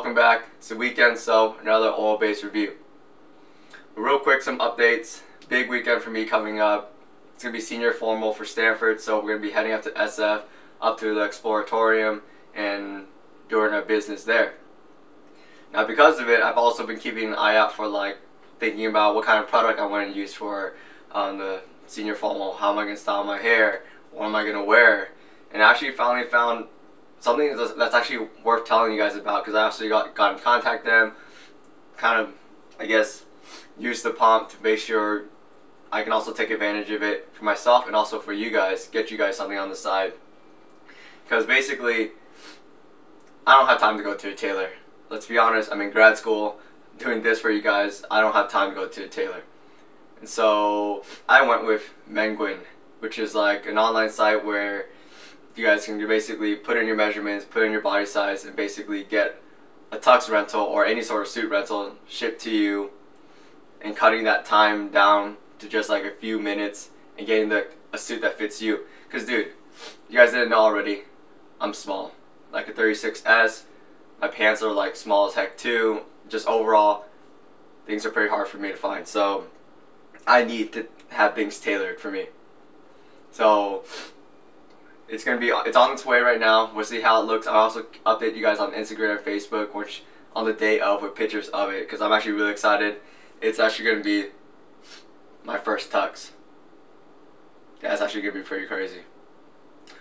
welcome back. It's the weekend, so another oil-based review. Real quick, some updates. Big weekend for me coming up. It's going to be senior formal for Stanford, so we're going to be heading up to SF, up to the Exploratorium, and doing our business there. Now because of it, I've also been keeping an eye out for thinking about what kind of product I want to use for the senior formal. How am I going to style my hair? What am I going to wear? And I actually finally found something that's actually worth telling you guys about, because I actually got in contact with them, kind of, I guess, use the Pomp to make sure I can also take advantage of it for myself and also for you guys, get you guys something on the side. Because basically, I don't have time to go to a tailor. Let's be honest, I'm in grad school doing this for you guys. I don't have time to go to a tailor. And so I went with Menguin, which is like an online site where you guys can basically put in your measurements, put in your body size, and basically get a tux rental or any sort of suit rental shipped to you, and cutting that time down to just like a few minutes and getting a suit that fits you. Because dude, you guys didn't know already, I'm small, like a 36S. My pants are like small as heck too. Just overall, things are pretty hard for me to find. So I need to have things tailored for me. So it's on its way right now. We'll see how it looks. I'll also update you guys on Instagram and Facebook, which on the day of, with pictures of it, because I'm actually really excited. It's actually going to be my first tux. Yeah, it's actually going to be pretty crazy.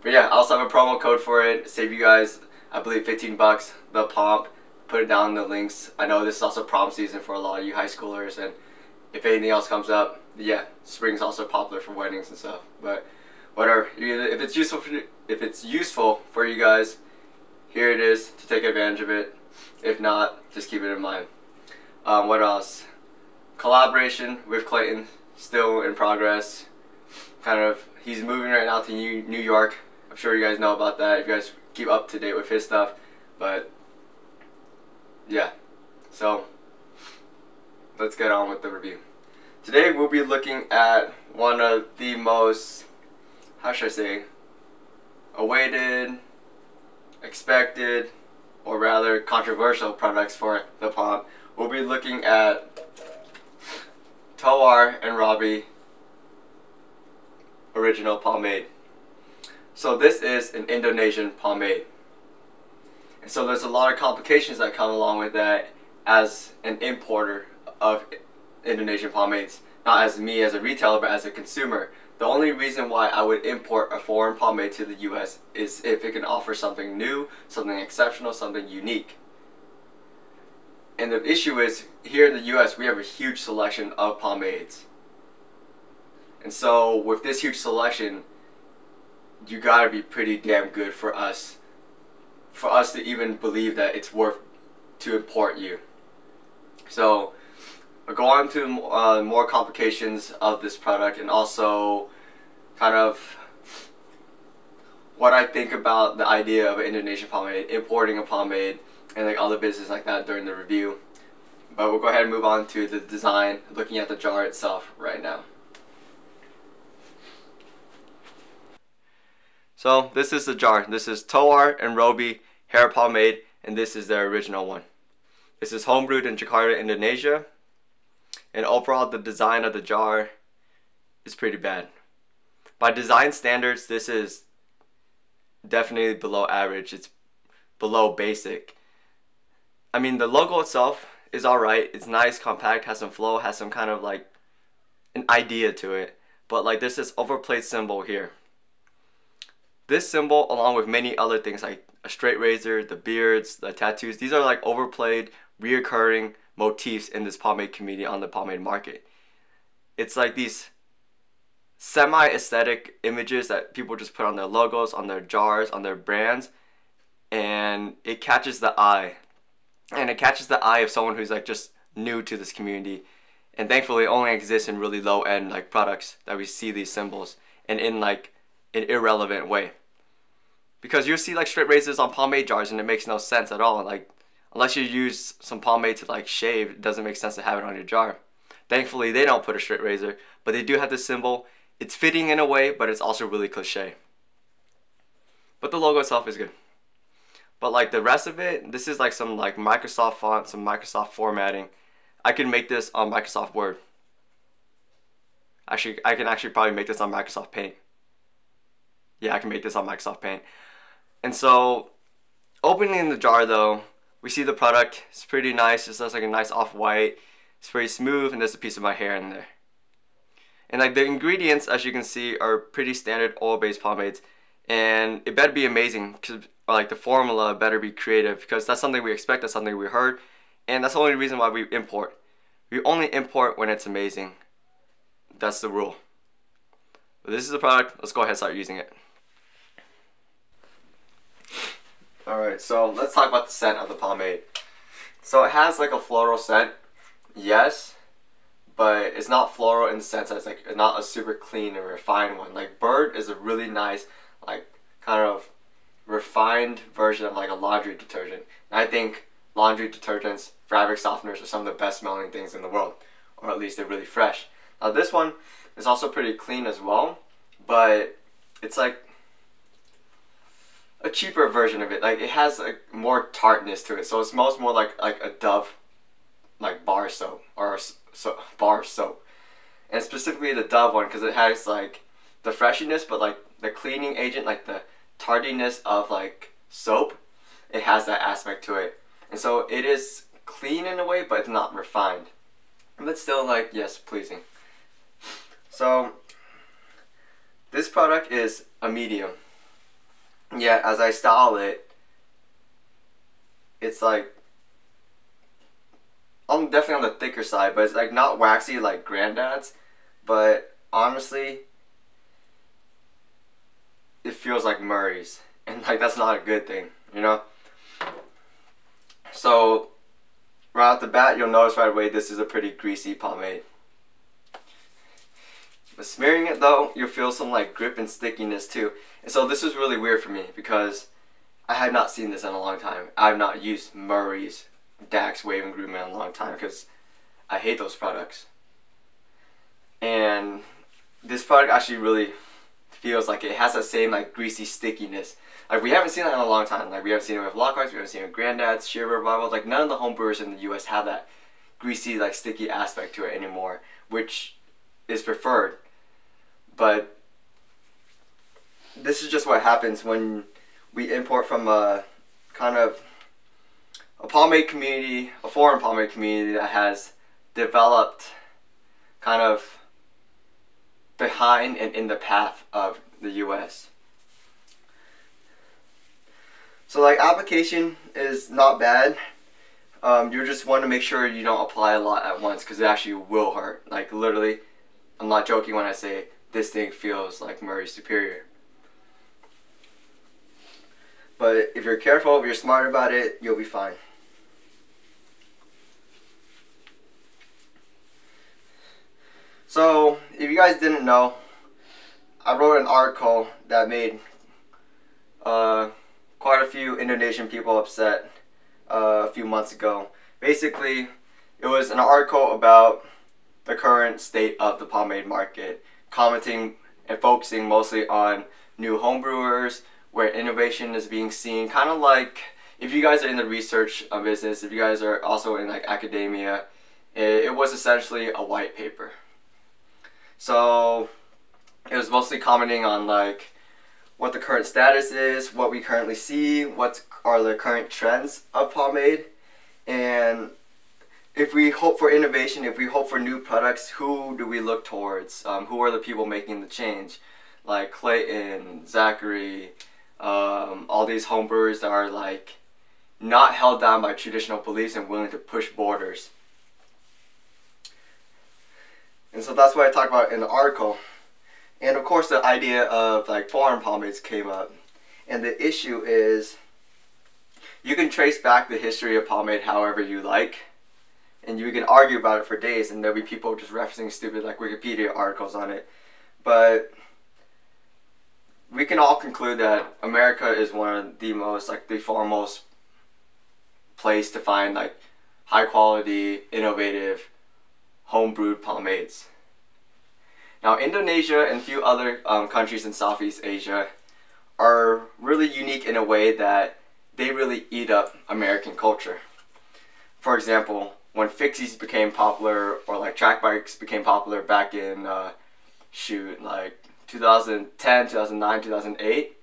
But yeah, I also have a promo code for it. Save you guys, I believe, 15 bucks. The Pomp. Put it down in the links. I know this is also prom season for a lot of you high schoolers, and if anything else comes up, yeah, spring's also popular for weddings and stuff. But whatever, if it's useful for you guys, here it is to take advantage of it. If not, just keep it in mind. What else? Collaboration with Clayton, still in progress. He's moving right now to New York. I'm sure you guys know about that if you guys keep up to date with his stuff. But yeah, so let's get on with the review. Today we'll be looking at one of the most, how should I say, awaited, expected, or rather controversial products for the Pomp. We'll be looking at Toar and Roby original pomade. So this is an Indonesian pomade. And so there's a lot of complications that come along with that as an importer of Indonesian pomades. Not as me as a retailer, but as a consumer. The only reason why I would import a foreign pomade to the US is if it can offer something new, something exceptional, something unique. And the issue is, here in the US, we have a huge selection of pomades. And so with this huge selection, you gotta be pretty damn good for us to even believe that it's worth to import you. So I'll go on to more complications of this product, and also kind of what I think about the idea of an Indonesian pomade, importing a pomade, and like other business like that during the review. But we'll go ahead and move on to the design, looking at the jar itself right now. So this is the jar. This is Toar and Roby hair pomade, and this is their original one. This is homebrewed in Jakarta, Indonesia. And overall, the design of the jar is pretty bad. By design standards, this is definitely below average. It's below basic. I mean, the logo itself is alright. It's nice, compact, has some flow, has some kind of like an idea to it. But like this is overplayed symbol here. This symbol, along with many other things like a straight razor, the beards, the tattoos, these are like overplayed, reoccurring motifs in this pomade community on the pomade market. It's like these semi-aesthetic images that people just put on their logos, on their jars, on their brands, and it catches the eye. And it catches the eye of someone who's like just new to this community. And thankfully it only exists in really low-end like products that we see these symbols, and in like an irrelevant way. Because you'll see like straight razors on pomade jars and it makes no sense at all. Like, unless you use some pomade to like shave, it doesn't make sense to have it on your jar. Thankfully they don't put a straight razor, but they do have this symbol. It's fitting in a way, but it's also really cliche. But the logo itself is good. But like the rest of it, this is like some like Microsoft font, some Microsoft formatting. I can make this on Microsoft Word. Actually, I can actually probably make this on Microsoft Paint. Yeah, I can make this on Microsoft Paint. And so, opening the jar though, we see the product. It's pretty nice. It looks like a nice off-white. It's very smooth, and there's a piece of my hair in there. And like the ingredients, as you can see, are pretty standard oil-based pomades. And it better be amazing, cause, or like the formula better be creative, because that's something we expect, that's something we heard, and that's the only reason why we import. We only import when it's amazing. That's the rule. But this is the product. Let's go ahead and start using it. Alright, so let's talk about the scent of the pomade. So it has like a floral scent, yes, but it's not floral in the sense that it's like not a super clean and refined one. Like Bird is a really nice, like kind of refined version of like a laundry detergent. And I think laundry detergents, fabric softeners are some of the best smelling things in the world, or at least they're really fresh. Now this one is also pretty clean as well, but it's like a cheaper version of it. Like it has like more tartness to it, so it smells more like a Dove, like bar soap or bar soap, and specifically the Dove one because it has like the freshiness, but like the cleaning agent, like the tardiness of like soap, it has that aspect to it, and so it is clean in a way, but it's not refined, but still like yes, pleasing. So this product is a medium. Yeah, as I style it, it's like I'm definitely on the thicker side, but it's like not waxy like Granddad's, but honestly it feels like Murray's, and like that's not a good thing, you know. So right off the bat, you'll notice right away this is a pretty greasy pomade. But smearing it though, you'll feel some like grip and stickiness too. And so this was really weird for me because I had not seen this in a long time. I've not used Murray's Dax Wave and Groom in a long time because I hate those products. And this product actually really feels like it has that same like greasy stickiness. Like we haven't seen that in a long time. Like we haven't seen it with Lockhart's, we haven't seen it with Granddad's, Sheer Revival. Like none of the home brewers in the US have that greasy like sticky aspect to it anymore, which is preferred. But this is just what happens when we import from a kind of a pomade community, a foreign pomade community that has developed kind of behind and in the path of the US. So like application is not bad. You just want to make sure you don't apply a lot at once because it actually will hurt. Like literally, I'm not joking when I say this thing feels like Murray's Superior. But if you're careful, if you're smart about it, you'll be fine. So, if you guys didn't know, I wrote an article that made quite a few Indonesian people upset a few months ago. Basically, it was an article about the current state of the pomade market, commenting and focusing mostly on new homebrewers, where innovation is being seen, kind of like if you guys are in the research business, if you guys are also in like academia, it was essentially a white paper. So it was mostly commenting on like what the current status is, what we currently see, what are the current trends of pomade, and if we hope for innovation, if we hope for new products, who do we look towards? Who are the people making the change? Like Clayton, Zachary, all these homebrewers that are like not held down by traditional beliefs and willing to push borders. And so that's what I talked about in the article. And of course the idea of like foreign pomades came up. And the issue is you can trace back the history of pomade however you like. And you can argue about it for days and there'll be people just referencing stupid like Wikipedia articles on it. But we can all conclude that America is one of the most, like the foremost place to find like high quality, innovative, homebrewed pomades. Now Indonesia and a few other countries in Southeast Asia are really unique in a way that they really eat up American culture. For example, when fixies became popular, or like track bikes became popular back in like 2010, 2009, 2008,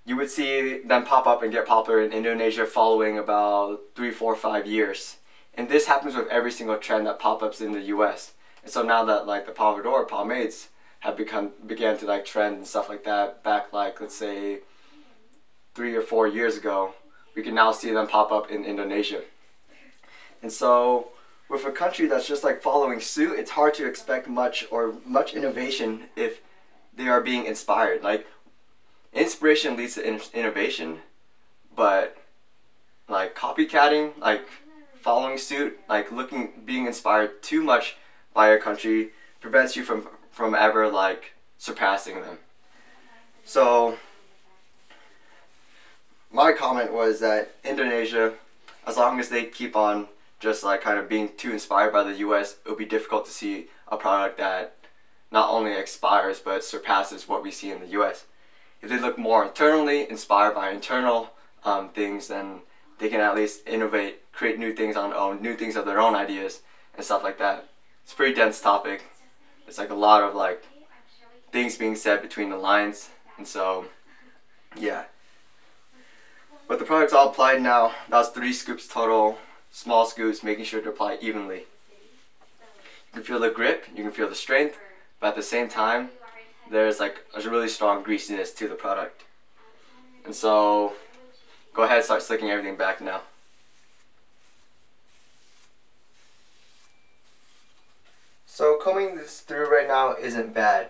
you would see them pop up and get popular in Indonesia following about 3, 4, 5 years. And this happens with every single trend that pop-ups in the US. And so now that like the Pompadour, pomades have began to like trend and stuff like that back like, let's say 3 or 4 years ago, we can now see them pop up in Indonesia. And so with a country that's just like following suit, it's hard to expect much innovation if they are being inspired. Like, inspiration leads to innovation, but like copycatting, like following suit, like being inspired too much by a country prevents you from ever like surpassing them. So my comment was that Indonesia, as long as they keep on just like kind of being too inspired by the US, it would be difficult to see a product that not only expires but surpasses what we see in the US. If they look more internally inspired by internal things, then they can at least innovate, create new things on their own, new things of their own ideas and stuff like that. It's a pretty dense topic. It's like a lot of like things being said between the lines, and so yeah. But the product's all applied now. That was 3 scoops total, small scoops, making sure to apply evenly. You can feel the grip, you can feel the strength, but at the same time, there's a really strong greasiness to the product. And so, go ahead and start slicking everything back now. So combing this through right now isn't bad.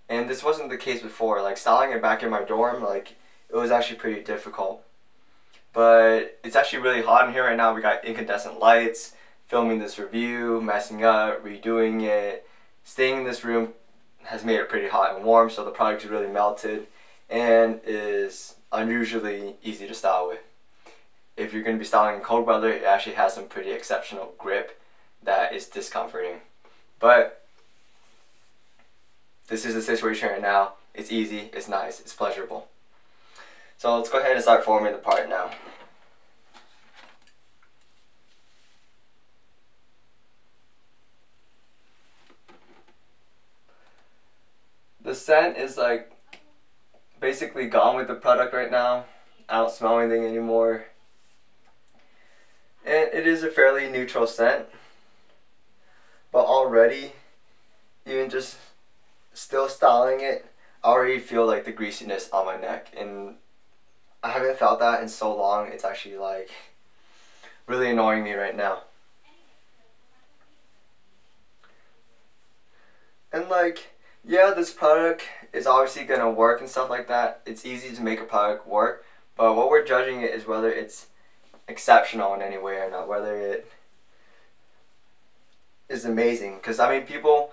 And this wasn't the case before. Like, styling it back in my dorm, like, it was actually pretty difficult. But it's actually really hot in here right now. We got incandescent lights, filming this review, messing up, redoing it. Staying in this room has made it pretty hot and warm, so the product is really melted and is unusually easy to style with. If you're going to be styling in cold weather, it actually has some pretty exceptional grip that is discomforting. But this is the situation right now. It's easy, it's nice, it's pleasurable. So let's go ahead and start forming the part now. The scent is like basically gone with the product right now. I don't smell anything anymore. And it is a fairly neutral scent. But already, even just still styling it, I already feel like the greasiness on my neck. And I haven't felt that in so long. It's actually like really annoying me right now. And like, yeah, this product is obviously gonna work and stuff like that. It's easy to make a product work, but what we're judging it is whether it's exceptional in any way or not, whether it is amazing. Because I mean, people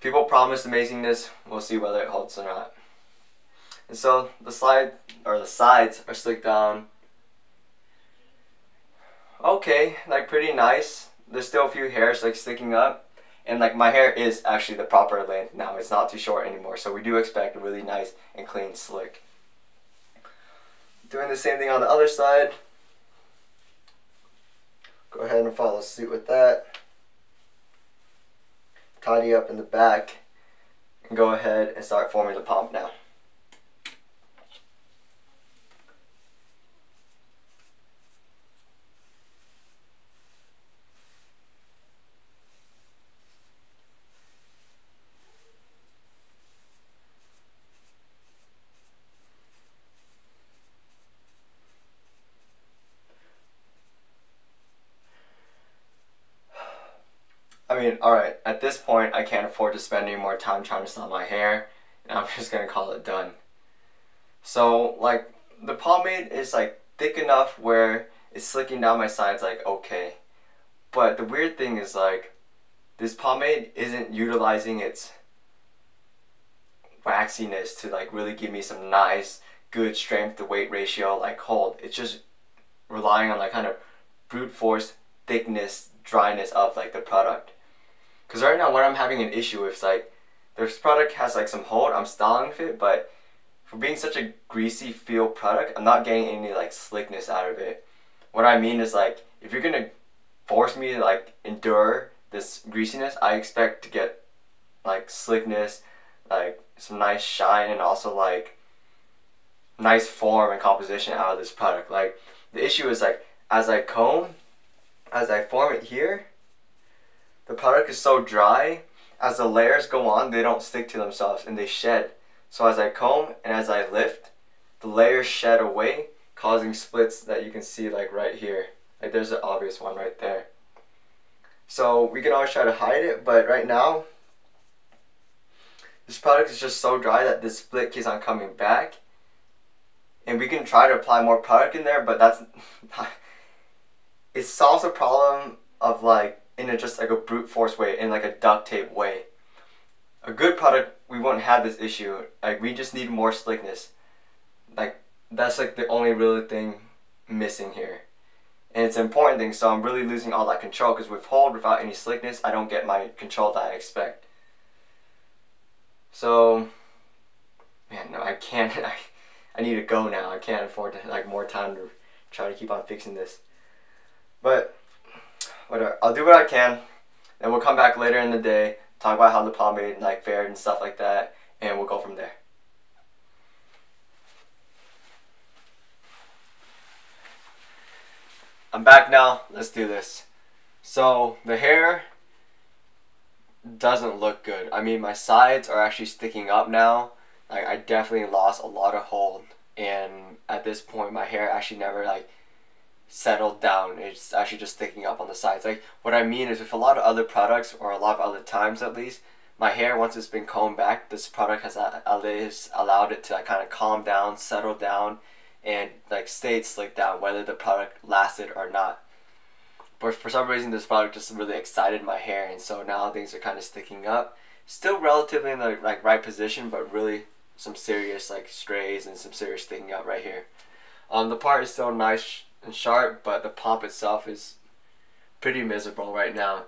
promise amazingness. We'll see whether it holds or not. And so the sides are slicked down. Okay, like pretty nice. There's still a few hairs like sticking up. And like my hair is actually the proper length now. It's not too short anymore. So we do expect a really nice and clean slick. Doing the same thing on the other side. Go ahead and follow suit with that. Tidy up in the back. And go ahead and start forming the pomp now. I mean, alright, at this point I can't afford to spend any more time trying to style my hair, and I'm just gonna call it done. So, like, the pomade is like thick enough where it's slicking down my sides like okay. But the weird thing is like, this pomade isn't utilizing its waxiness to like really give me some nice, good strength to weight ratio like hold. It's just relying on like kind of brute force, thickness, dryness of like the product. Because right now what I'm having an issue with is like, this product has like some hold, I'm styling with it, but for being such a greasy feel product, I'm not getting any like slickness out of it. What I mean is like, if you're gonna force me to like endure this greasiness, I expect to get like slickness, like some nice shine, and also like nice form and composition out of this product. Like the issue is like, as I comb, as I form it here, the product is so dry, as the layers go on, they don't stick to themselves and they shed. So as I comb and as I lift, the layers shed away, causing splits that you can see like right here. Like there's an obvious one right there. So we can always try to hide it, but right now, this product is just so dry that this split keeps on coming back. And we can try to apply more product in there, but that's it solves the problem of like in just like a brute force way, in like a duct tape way. A good product, we won't have this issue. Like we just need more slickness. Like that's like the only real thing missing here. And it's an important thing, so I'm really losing all that control, because with hold, without any slickness, I don't get my control that I expect. So, man, no, I can't, I need to go now. I can't afford to, like, more time to try to keep on fixing this. But, whatever, I'll do what I can, and we'll come back later in the day, talk about how the pomade, like, fared and stuff like that, and we'll go from there. I'm back now, let's do this. So, the hair doesn't look good. I mean, my sides are actually sticking up now. Like, I definitely lost a lot of hold, and at this point my hair actually never like settled down. It's actually just sticking up on the sides. Like, what I mean is, with a lot of other products, or a lot of other times at least, my hair, once it's been combed back, this product has allowed it to like kind of calm down, settle down, and like stayed slicked down, whether the product lasted or not. But for some reason, this product just really excited my hair, and so now things are kind of sticking up. Still relatively in the like right position, but really some serious like strays and some serious sticking up right here. The part is still nice and sharp, but the pomp itself is pretty miserable right now.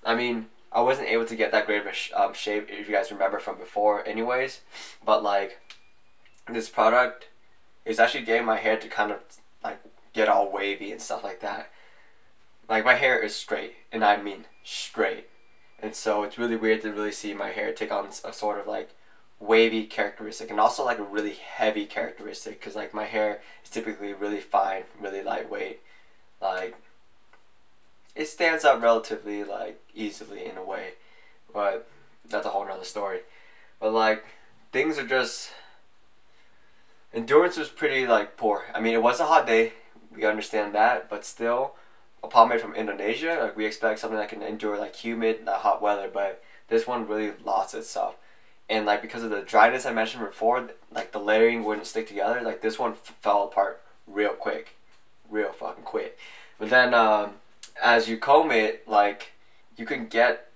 I mean, I wasn't able to get that great of a shape, if you guys remember from before anyways, but like this product is actually getting my hair to kind of like get all wavy and stuff like that. Like, my hair is straight, and I mean straight, and so it's really weird to really see my hair take on a sort of like wavy characteristic, and also like a really heavy characteristic, because like my hair is typically really fine, really lightweight. Like, it stands up relatively like easily in a way, but that's a whole nother story. But like, things are just, endurance was pretty like poor. I mean, it was a hot day, we understand that, but still, a pomade from Indonesia, like, we expect something that can endure like humid, hot weather, but this one really lost itself. And like, because of the dryness I mentioned before, like the layering wouldn't stick together. Like, this one fell apart real quick, real fucking quick. But then as you comb it, like, you can get,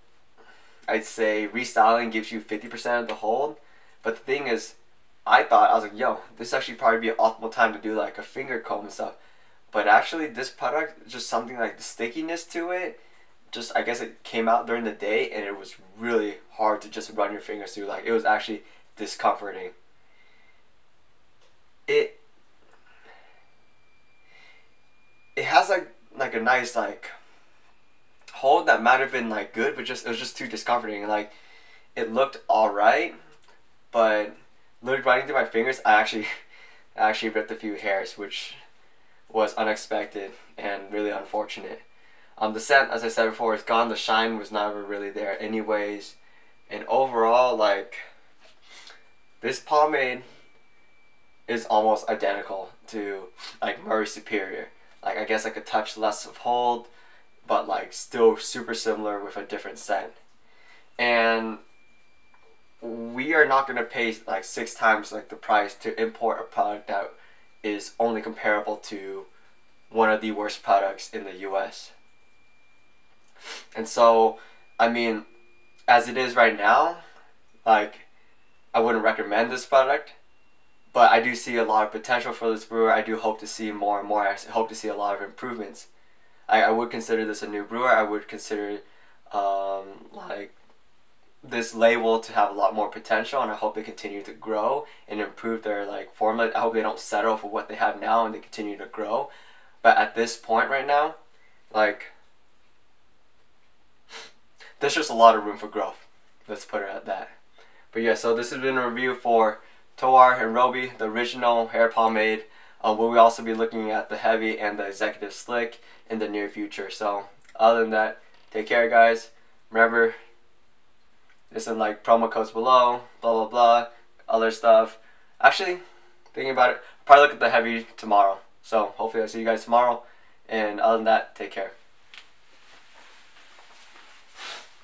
I'd say restyling gives you 50% of the hold. But the thing is, I was like, yo, this actually probably be an optimal time to do like a finger comb and stuff. But actually, this product, just something like the stickiness to it, just, I guess it came out during the day, and it was really hard to just run your fingers through. Like, it was actually discomforting. It has like a nice like hold that might have been like good, but just, it was just too discomforting. Like, it looked alright, but literally running through my fingers, I actually ripped a few hairs, which was unexpected and really unfortunate. The scent, as I said before, is gone. The shine was never really there anyways. And overall, like, this pomade is almost identical to like Murray Superior. Like, I guess like a touch less of hold, but like still super similar with a different scent. And we are not going to pay like 6 times like the price to import a product that is only comparable to one of the worst products in the US. And so, I mean, as it is right now, like, I wouldn't recommend this product, but I do see a lot of potential for this brewer. I do hope to see more and more. I hope to see a lot of improvements. I would consider this a new brewer. I would consider like this label to have a lot more potential, and I hope they continue to grow and improve their like formula. I hope they don't settle for what they have now and they continue to grow. But at this point right now, like, there's just a lot of room for growth. Let's put it at that. But yeah, so this has been a review for Toar and Roby, the original hair pomade. We'll also be looking at the heavy and the executive slick in the near future. So other than that, take care, guys. Remember, there's some like promo codes below, blah blah blah, other stuff. Actually, thinking about it, I'll probably look at the heavy tomorrow. So hopefully I'll see you guys tomorrow. And other than that, take care.